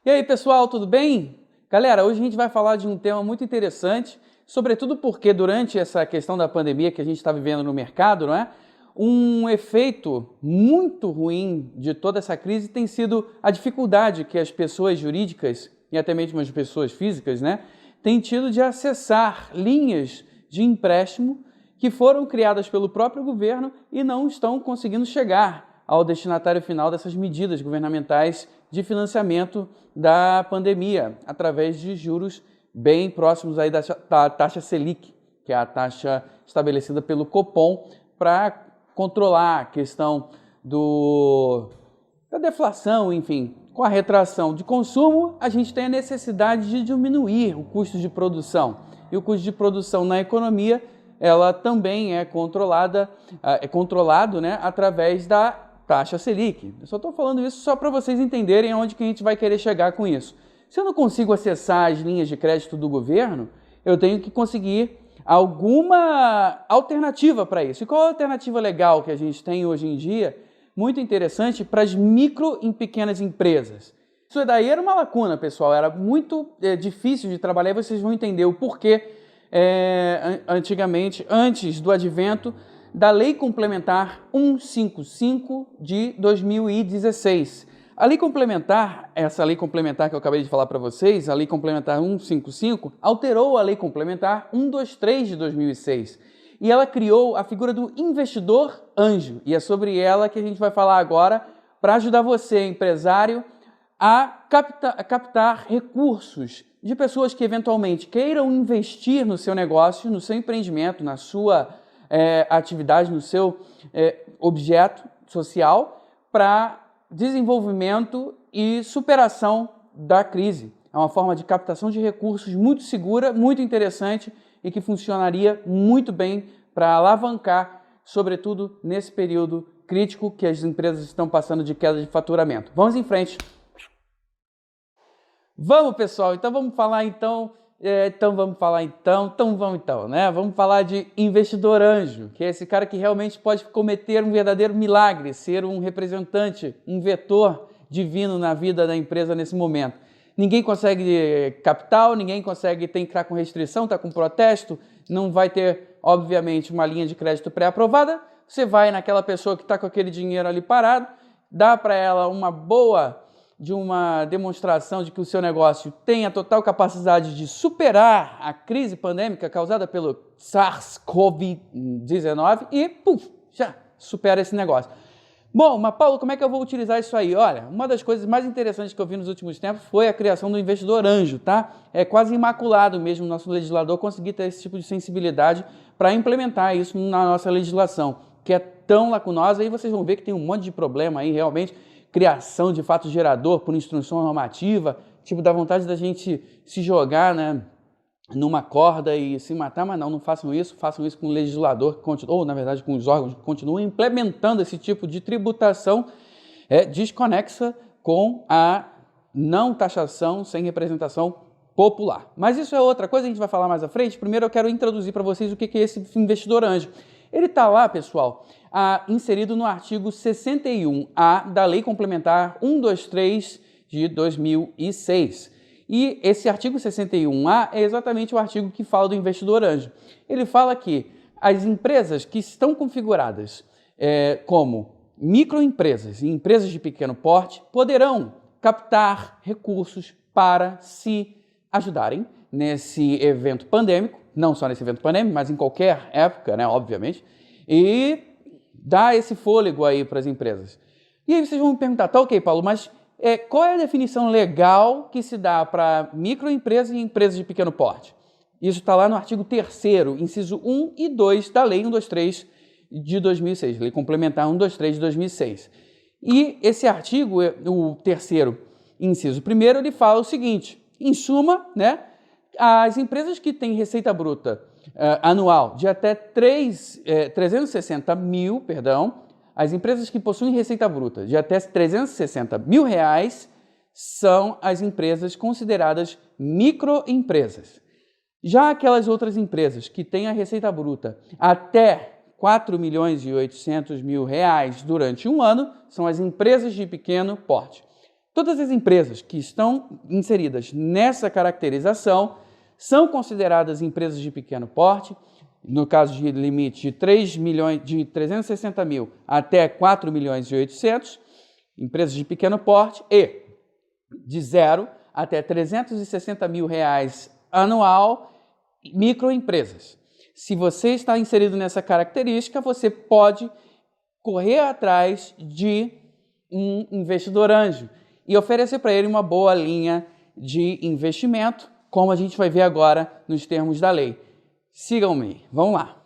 E aí, pessoal, tudo bem? Galera, hoje a gente vai falar de um tema muito interessante, sobretudo porque durante essa questão da pandemia que a gente está vivendo no mercado, não é? Um efeito muito ruim de toda essa crise tem sido a dificuldade que as pessoas jurídicas e até mesmo as pessoas físicas, né, têm tido de acessar linhas de empréstimo que foram criadas pelo próprio governo e não estão conseguindo chegar ao destinatário final dessas medidas governamentais de financiamento da pandemia, através de juros bem próximos aí da taxa Selic, que é a taxa estabelecida pelo Copom para controlar a questão da deflação, enfim. Com a retração de consumo, a gente tem a necessidade de diminuir o custo de produção. E o custo de produção na economia, ela também é controlado, né, através da taxa Selic. Eu só estou falando isso só para vocês entenderem aonde que a gente vai querer chegar com isso. Se eu não consigo acessar as linhas de crédito do governo, eu tenho que conseguir alguma alternativa para isso. E qual a alternativa legal que a gente tem hoje em dia? Muito interessante para as micro e pequenas empresas. Isso daí era uma lacuna, pessoal. Era muito difícil de trabalhar e vocês vão entender o porquê antigamente, antes do advento da Lei Complementar 155 de 2016. A lei complementar, essa lei complementar que eu acabei de falar para vocês, a Lei Complementar 155, alterou a Lei Complementar 123 de 2006. E ela criou a figura do investidor anjo. E é sobre ela que a gente vai falar agora para ajudar você, empresário, a captar recursos de pessoas que eventualmente queiram investir no seu negócio, no seu empreendimento, na sua atividade, no seu objeto social, para desenvolvimento e superação da crise. É uma forma de captação de recursos muito segura, muito interessante e que funcionaria muito bem para alavancar, sobretudo nesse período crítico que as empresas estão passando de queda de faturamento. Vamos em frente. Vamos, pessoal, então vamos falar né? Vamos falar de investidor anjo, que é esse cara que realmente pode cometer um verdadeiro milagre, ser um representante, um vetor divino na vida da empresa nesse momento. Ninguém consegue capital, ninguém consegue, tem que entrar com restrição, está com protesto, não vai ter, obviamente, uma linha de crédito pré-aprovada. Você vai naquela pessoa que está com aquele dinheiro ali parado, dá para ela uma demonstração de que o seu negócio tem a total capacidade de superar a crise pandêmica causada pelo SARS-CoV-19 e, já supera esse negócio. Bom, mas Paulo, como é que eu vou utilizar isso aí? Olha, uma das coisas mais interessantes que eu vi nos últimos tempos foi a criação do investidor anjo, tá? É quase imaculado mesmo o nosso legislador conseguir ter esse tipo de sensibilidade para implementar isso na nossa legislação, que é tão lacunosa, e vocês vão ver que tem um monte de problema aí, realmente, criação de fato gerador por instrução normativa, tipo, dá vontade da gente se jogar, né, numa corda e se matar, mas não façam isso com o legislador, ou na verdade com os órgãos que continuam implementando esse tipo de tributação desconexa com a não taxação sem representação popular. Mas isso é outra coisa, a gente vai falar mais à frente. Primeiro eu quero introduzir para vocês o que é esse investidor anjo. Ele está lá, pessoal, inserido no artigo 61A da Lei Complementar 123 de 2006. E esse artigo 61A é exatamente o artigo que fala do investidor anjo. Ele fala que as empresas que estão configuradas como microempresas e empresas de pequeno porte poderão captar recursos para se ajudarem nesse evento pandêmico, não só nesse evento pandêmico, mas em qualquer época, né, obviamente, e dar esse fôlego aí para as empresas. E aí vocês vão me perguntar, tá ok, Paulo, mas qual é a definição legal que se dá para microempresas e empresas de pequeno porte? Isso está lá no artigo 3º, inciso 1 e 2 da Lei 123 de 2006, Lei Complementar 123 de 2006. E esse artigo, o 3º, inciso 1º, ele fala o seguinte, em suma, né, as empresas que têm receita bruta anual de até 360 mil, as empresas que possuem receita bruta de até 360 mil reais são as empresas consideradas microempresas. Já aquelas outras empresas que têm a receita bruta até 4.800.000 reais durante um ano são as empresas de pequeno porte. Todas as empresas que estão inseridas nessa caracterização são consideradas empresas de pequeno porte, no caso de limite de 360 mil até 4 milhões e 800, empresas de pequeno porte, e de 0 até 360 mil reais anual, microempresas. Se você está inserido nessa característica, você pode correr atrás de um investidor anjo e oferecer para ele uma boa linha de investimento, como a gente vai ver agora nos termos da lei. Sigam-me, vamos lá.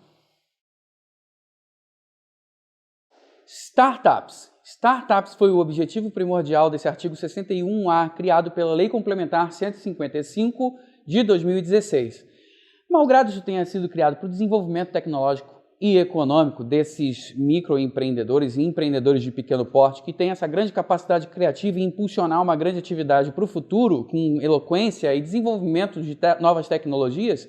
Startups. Startups foi o objetivo primordial desse artigo 61A, criado pela Lei Complementar 155 de 2016. Malgrado isso tenha sido criado para o desenvolvimento tecnológico e econômico desses microempreendedores e empreendedores de pequeno porte que têm essa grande capacidade criativa em impulsionar uma grande atividade para o futuro com eloquência e desenvolvimento de novas tecnologias,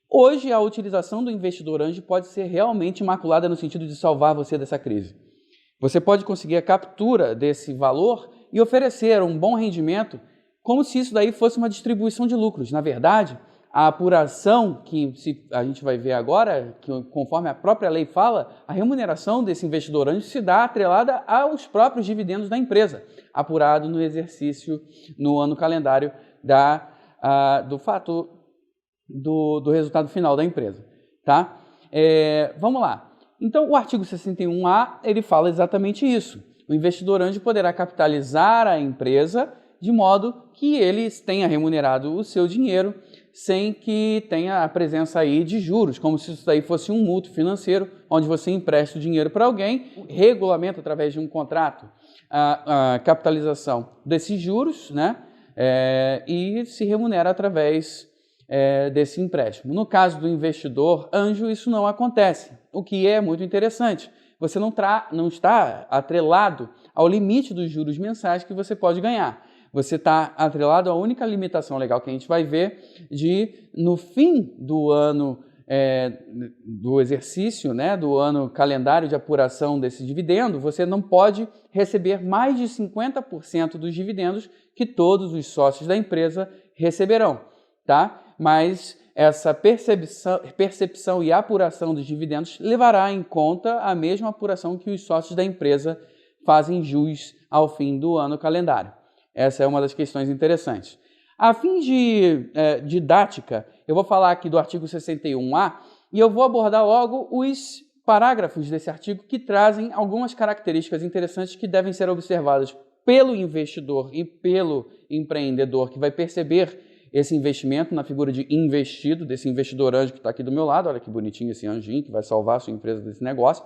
hoje a utilização do investidor anjo pode ser realmente imaculada no sentido de salvar você dessa crise. Você pode conseguir a captura desse valor e oferecer um bom rendimento como se isso daí fosse uma distribuição de lucros. Na verdade, a apuração que a gente vai ver agora, que conforme a própria lei fala, a remuneração desse investidor anjo se dá atrelada aos próprios dividendos da empresa, apurado no exercício, no ano calendário do resultado final da empresa. Tá? Vamos lá. Então, o artigo 61A, ele fala exatamente isso. O investidor anjo poderá capitalizar a empresa de modo que ele tenha remunerado o seu dinheiro sem que tenha a presença aí de juros, como se isso daí fosse um mútuo financeiro, onde você empresta o dinheiro para alguém, regulamenta através de um contrato a capitalização desses juros, né? E se remunera através desse empréstimo. No caso do investidor anjo, isso não acontece, o que é muito interessante. Você não está atrelado ao limite dos juros mensais que você pode ganhar. Você está atrelado à única limitação legal que a gente vai ver de, no fim do ano do exercício, né, do ano calendário de apuração desse dividendo, você não pode receber mais de 50% dos dividendos que todos os sócios da empresa receberão, tá? Mas essa percepção e apuração dos dividendos levará em conta a mesma apuração que os sócios da empresa fazem jus ao fim do ano calendário. Essa é uma das questões interessantes. A fim de didática, eu vou falar aqui do artigo 61A e eu vou abordar logo os parágrafos desse artigo que trazem algumas características interessantes que devem ser observadas pelo investidor e pelo empreendedor que vai perceber esse investimento na figura de investido, desse investidor anjo que está aqui do meu lado. Olha que bonitinho esse anjinho que vai salvar a sua empresa desse negócio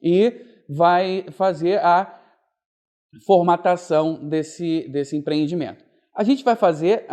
e vai fazer a formatação desse empreendimento. A gente vai fazer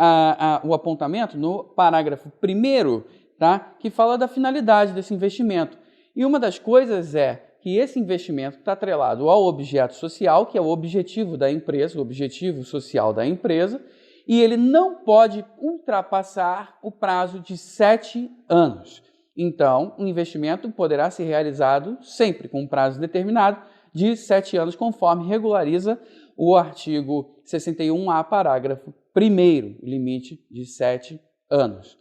o apontamento no parágrafo 1º, tá? Que fala da finalidade desse investimento. E uma das coisas é que esse investimento está atrelado ao objeto social, que é o objetivo da empresa, o objetivo social da empresa, e ele não pode ultrapassar o prazo de 7 anos. Então, o investimento poderá ser realizado sempre com um prazo determinado de 7 anos, conforme regulariza o artigo 61A, parágrafo 1º, limite de 7 anos.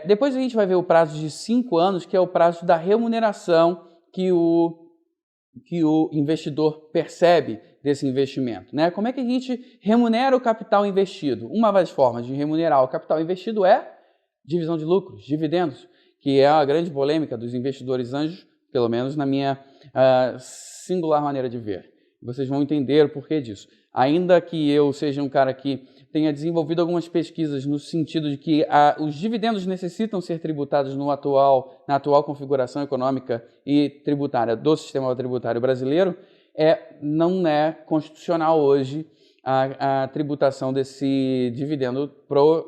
Depois a gente vai ver o prazo de 5 anos, que é o prazo da remuneração que o investidor percebe desse investimento, né? Como é que a gente remunera o capital investido? Uma das formas de remunerar o capital investido é divisão de lucros, dividendos, que é a grande polêmica dos investidores anjos, pelo menos na minha singular maneira de ver. Vocês vão entender o porquê disso. Ainda que eu seja um cara que tenha desenvolvido algumas pesquisas no sentido de que os dividendos necessitam ser tributados na atual configuração econômica e tributária do sistema tributário brasileiro, não é constitucional hoje a tributação desse dividendo para o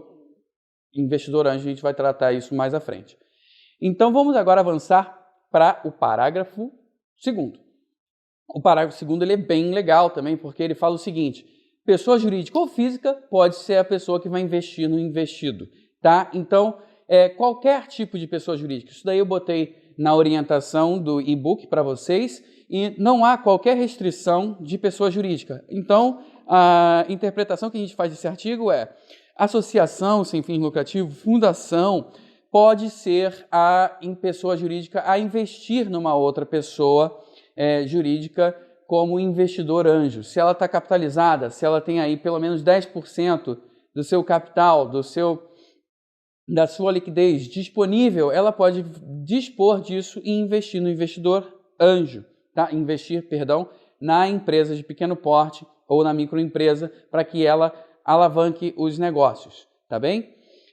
investidor anjo. A gente vai tratar isso mais à frente. Então, vamos agora avançar para o parágrafo 2º. O parágrafo 2º ele é bem legal também, porque ele fala o seguinte: pessoa jurídica ou física pode ser a pessoa que vai investir no investido, tá? Então, qualquer tipo de pessoa jurídica. Isso daí eu botei na orientação do e-book para vocês e não há qualquer restrição de pessoa jurídica. Então, a interpretação que a gente faz desse artigo é: associação sem fins lucrativos, fundação, pode ser em pessoa jurídica a investir numa outra pessoa jurídica como investidor anjo. Se ela está capitalizada, se ela tem aí pelo menos 10% do seu capital, da sua liquidez disponível, ela pode dispor disso e investir no investidor anjo, tá? Investir, perdão, na empresa de pequeno porte ou na microempresa para que ela alavanque os negócios, tá bem?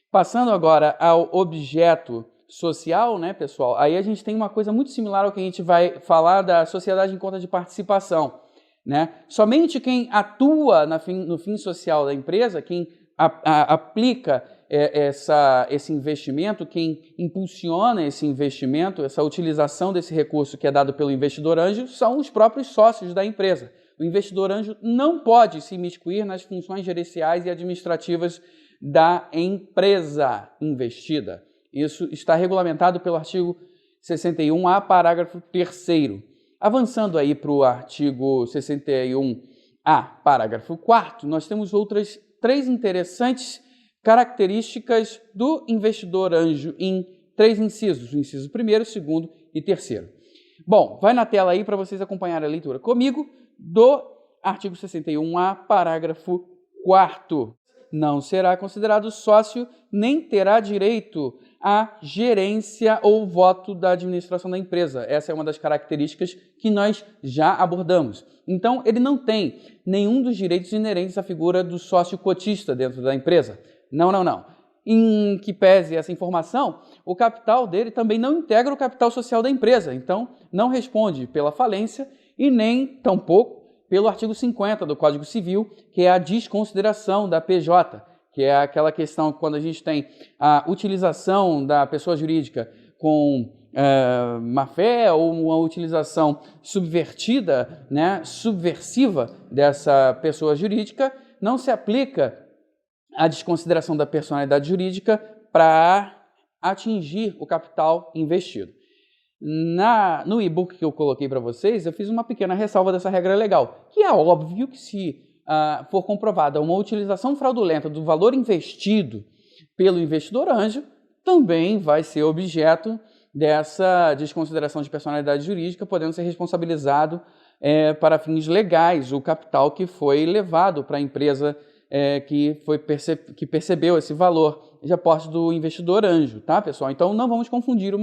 Passando agora ao objeto social, né, pessoal? Aí a gente tem uma coisa muito similar ao que a gente vai falar da sociedade em conta de participação, né? Somente quem atua no fim social da empresa, quem aplica esse investimento, quem impulsiona esse investimento, essa utilização desse recurso que é dado pelo investidor anjo, são os próprios sócios da empresa. O investidor anjo não pode se imiscuir nas funções gerenciais e administrativas da empresa investida. Isso está regulamentado pelo artigo 61A, parágrafo 3º. Avançando aí para o artigo 61A, parágrafo 4º, nós temos outras 3 interessantes características do investidor anjo em 3 incisos, o inciso 1º, 2º e 3º. Bom, vai na tela aí para vocês acompanharem a leitura comigo do artigo 61A, parágrafo 4º. Não será considerado sócio, nem terá direito à gerência ou voto da administração da empresa. Essa é uma das características que nós já abordamos. Então, ele não tem nenhum dos direitos inerentes à figura do sócio cotista dentro da empresa. Não. Em que pese essa informação, o capital dele também não integra o capital social da empresa. Então, não responde pela falência e nem, tampouco, pelo artigo 50 do Código Civil, que é a desconsideração da PJ, que é aquela questão quando a gente tem a utilização da pessoa jurídica com má-fé ou uma utilização subvertida, né, subversiva dessa pessoa jurídica, não se aplica a desconsideração da personalidade jurídica para atingir o capital investido. No e-book que eu coloquei para vocês, eu fiz uma pequena ressalva dessa regra legal, que é óbvio que se for comprovada uma utilização fraudulenta do valor investido pelo investidor anjo, também vai ser objeto dessa desconsideração de personalidade jurídica, podendo ser responsabilizado para fins legais o capital que foi levado para a empresa que percebeu esse valor de aporte do investidor anjo, tá, pessoal? Então, não vamos confundir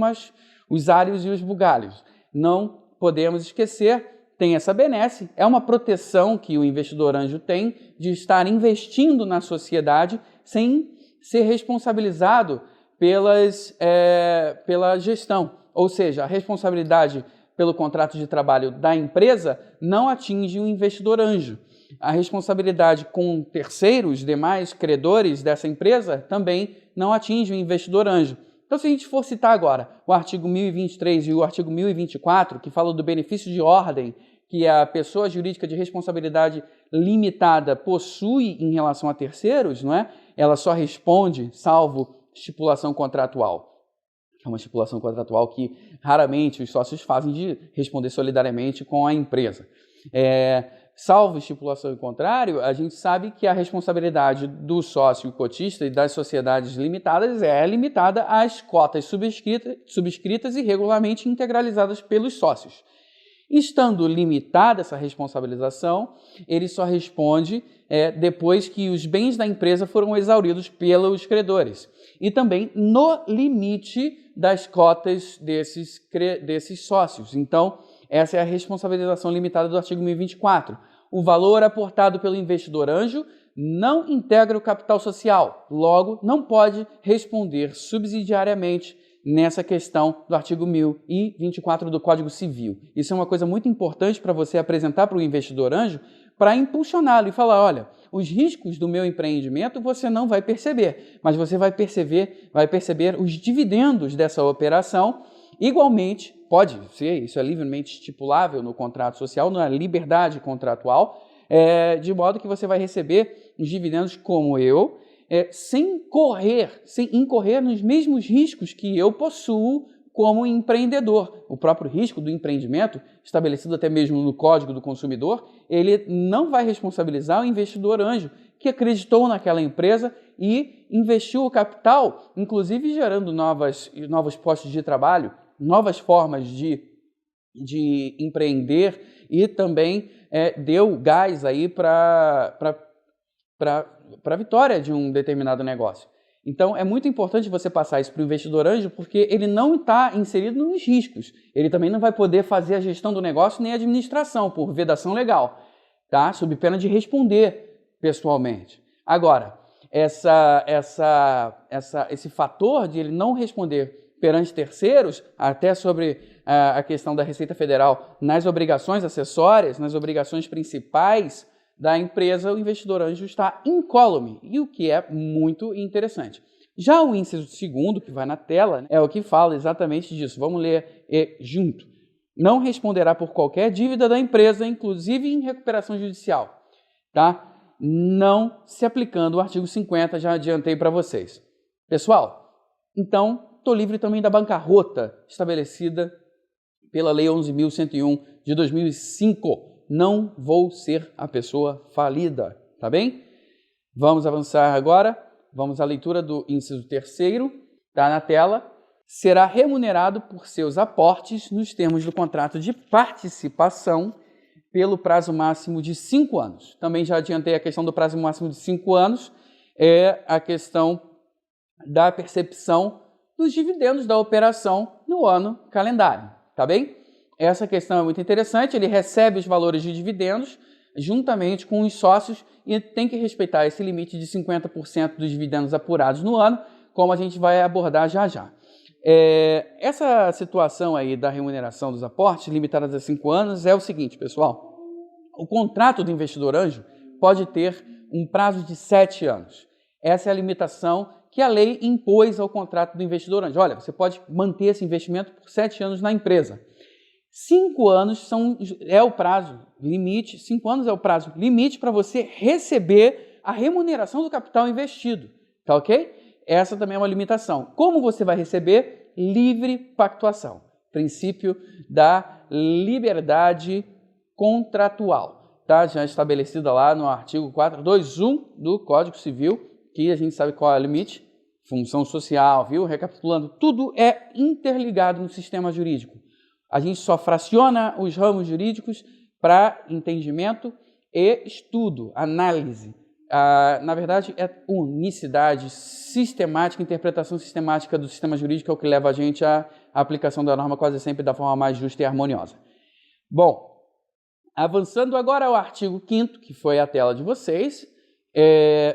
os alhos e os bugalhos. Não podemos esquecer, tem essa benesse, é uma proteção que o investidor anjo tem de estar investindo na sociedade sem ser responsabilizado pela gestão. Ou seja, a responsabilidade pelo contrato de trabalho da empresa não atinge o investidor anjo. A responsabilidade com terceiros, demais credores dessa empresa, também não atinge o investidor anjo. Então, se a gente for citar agora o artigo 1023 e o artigo 1024, que falam do benefício de ordem que a pessoa jurídica de responsabilidade limitada possui em relação a terceiros, não é? Ela só responde salvo estipulação contratual. É uma estipulação contratual que raramente os sócios fazem de responder solidariamente com a empresa. Salvo estipulação em contrário, a gente sabe que a responsabilidade do sócio cotista e das sociedades limitadas é limitada às cotas subscritas e regularmente integralizadas pelos sócios. Estando limitada essa responsabilização, ele só responde depois que os bens da empresa foram exauridos pelos credores. E também no limite das cotas desses sócios. Então, essa é a responsabilização limitada do artigo 1024. O valor aportado pelo investidor anjo não integra o capital social, logo, não pode responder subsidiariamente nessa questão do artigo 1024 do Código Civil. Isso é uma coisa muito importante para você apresentar para o investidor anjo, para impulsioná-lo e falar, olha, os riscos do meu empreendimento você não vai perceber, mas você vai perceber os dividendos dessa operação. Igualmente, pode ser, isso é livremente estipulável no contrato social, na liberdade contratual, de modo que você vai receber os dividendos como sem incorrer nos mesmos riscos que eu possuo como empreendedor. O próprio risco do empreendimento, estabelecido até mesmo no Código do Consumidor, ele não vai responsabilizar o investidor anjo que acreditou naquela empresa e investiu o capital, inclusive gerando novos postos de trabalho, novas formas de empreender e também deu gás aí para a vitória de um determinado negócio. Então, é muito importante você passar isso para o investidor anjo, porque ele não está inserido nos riscos. Ele também não vai poder fazer a gestão do negócio nem a administração, por vedação legal, tá? Sob pena de responder pessoalmente. Agora, esse fator de ele não responder perante terceiros, até sobre a questão da Receita Federal, nas obrigações acessórias, nas obrigações principais da empresa, o investidor anjo está incólume, e o que é muito interessante. Já o inciso segundo, que vai na tela, é o que fala exatamente disso. Vamos ler junto. Não responderá por qualquer dívida da empresa, inclusive em recuperação judicial. Tá? Não se aplicando o artigo 50, já adiantei para vocês. Pessoal, então, estou livre também da bancarrota estabelecida pela Lei 11.101 de 2005. Não vou ser a pessoa falida, tá bem? Vamos avançar agora. Vamos à leitura do inciso terceiro, tá na tela. Será remunerado por seus aportes nos termos do contrato de participação pelo prazo máximo de 5 anos. Também já adiantei a questão do prazo máximo de 5 anos, é a questão da percepção dos dividendos da operação no ano calendário, tá bem? Essa questão é muito interessante, ele recebe os valores de dividendos juntamente com os sócios e tem que respeitar esse limite de 50% dos dividendos apurados no ano, como a gente vai abordar já já. Essa situação aí da remuneração dos aportes, limitadas a 5 anos, é o seguinte, pessoal. O contrato do investidor anjo pode ter um prazo de 7 anos. Essa é a limitação que a lei impôs ao contrato do investidor anjo. Olha, você pode manter esse investimento por 7 anos na empresa. 5 anos é o prazo limite, 5 anos é o prazo limite para você receber a remuneração do capital investido, tá ok? Essa também é uma limitação. Como você vai receber? Livre pactuação, princípio da liberdade contratual, tá? Já estabelecida lá no artigo 421 do Código Civil, que a gente sabe qual é o limite, função social, viu? Recapitulando, tudo é interligado no sistema jurídico. A gente só fraciona os ramos jurídicos para entendimento e estudo, análise. Na verdade, é unicidade sistemática, interpretação sistemática do sistema jurídico é o que leva a gente à aplicação da norma quase sempre da forma mais justa e harmoniosa. Bom, avançando agora ao artigo 5º, que foi a tela de vocês,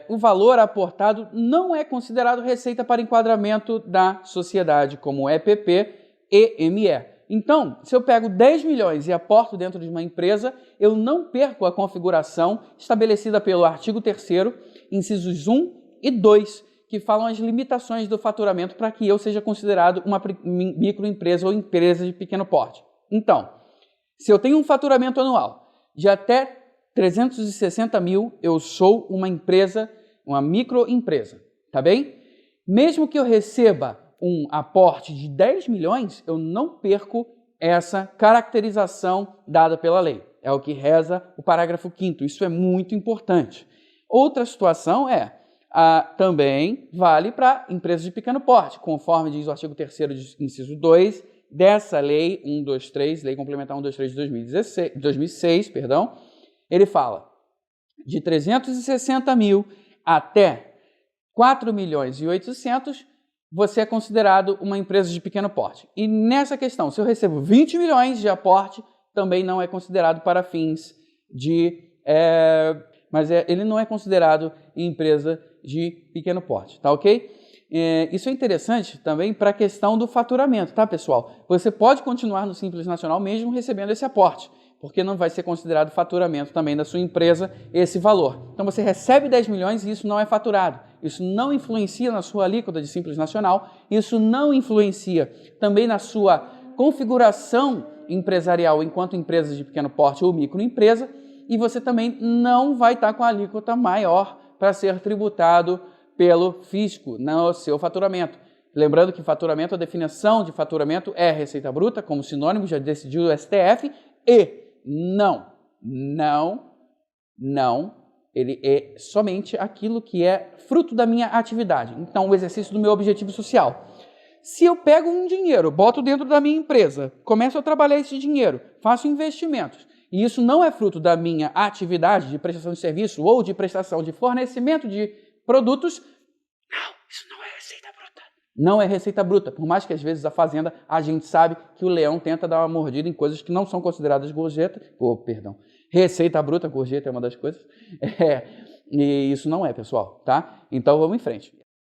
o valor aportado não é considerado receita para enquadramento da sociedade, como EPP e ME. Então, se eu pego 10 milhões e aporto dentro de uma empresa, eu não perco a configuração estabelecida pelo artigo 3º, incisos 1 e 2, que falam as limitações do faturamento para que eu seja considerado uma microempresa ou empresa de pequeno porte. Então, se eu tenho um faturamento anual de até 360 mil, eu sou uma empresa, uma microempresa, tá bem? Mesmo que eu receba um aporte de 10 milhões, eu não perco essa caracterização dada pela lei. É o que reza o parágrafo 5º. Isso é muito importante. Outra situação também vale para empresas de pequeno porte, conforme diz o artigo 3º, inciso 2, dessa lei 123, Lei Complementar 123 de 2006, ele fala de 360 mil até 4 milhões e 800, você é considerado uma empresa de pequeno porte. E nessa questão, se eu recebo 20 milhões de aporte, também não é considerado para fins ele não é considerado empresa de pequeno porte, tá ok? Isso é interessante também para a questão do faturamento, tá, pessoal? Você pode continuar no Simples Nacional mesmo recebendo esse aporte, porque não vai ser considerado faturamento também da sua empresa esse valor. Então você recebe 10 milhões e isso não é faturado. Isso não influencia na sua alíquota de Simples Nacional, isso não influencia também na sua configuração empresarial enquanto empresa de pequeno porte ou microempresa, e você também não vai estar com a alíquota maior para ser tributado pelo fisco no seu faturamento. Lembrando que faturamento, a definição de faturamento é receita bruta, como sinônimo, já decidiu o STF, e não, ele é somente aquilo que é fruto da minha atividade. Então, o exercício do meu objetivo social. Se eu pego um dinheiro, boto dentro da minha empresa, começo a trabalhar esse dinheiro, faço investimentos, e isso não é fruto da minha atividade de prestação de serviço ou de prestação de fornecimento de produtos, não, isso não é receita bruta. Não é receita bruta, por mais que às vezes a fazenda, a gente sabe que o leão tenta dar uma mordida em coisas que não são consideradas gorjeta, receita bruta, gorjeta é uma das coisas, e isso não é, pessoal, tá? Então vamos em frente.